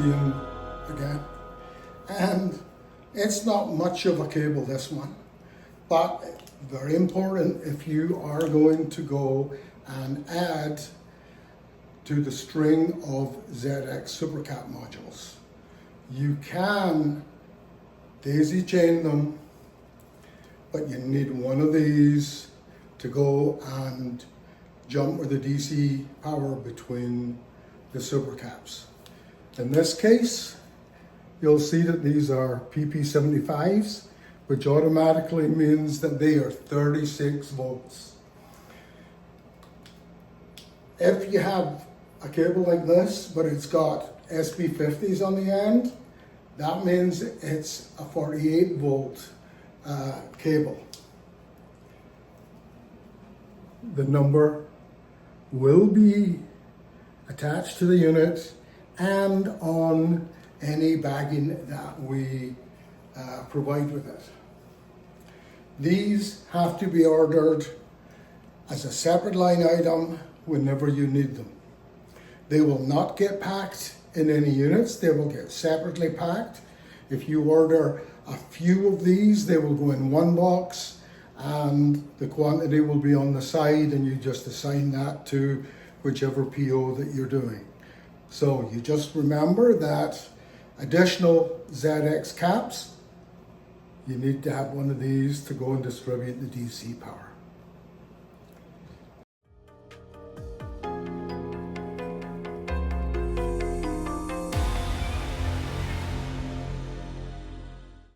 seeing again. And it's not much of a cable, this one, but very important if you are going to go and add to the string of ZX SuperCap modules. You can daisy chain them, but you need one of these to go and jump with the DC power between the SuperCaps. In this case, you'll see that these are PP75s, which automatically means that they are 36 volts. If you have a cable like this, but it's got SB50s on the end, that means it's a 48 volt cable. The number will be attached to the unit and on any bagging that we provide with it. These have to be ordered as a separate line item whenever you need them. They will not get packed in any units, they will get separately packed. If you order a few of these, they will go in one box and the quantity will be on the side, and you just assign that to whichever PO that you're doing. So you just remember that additional ZX caps, you need to have one of these to go and distribute the DC power.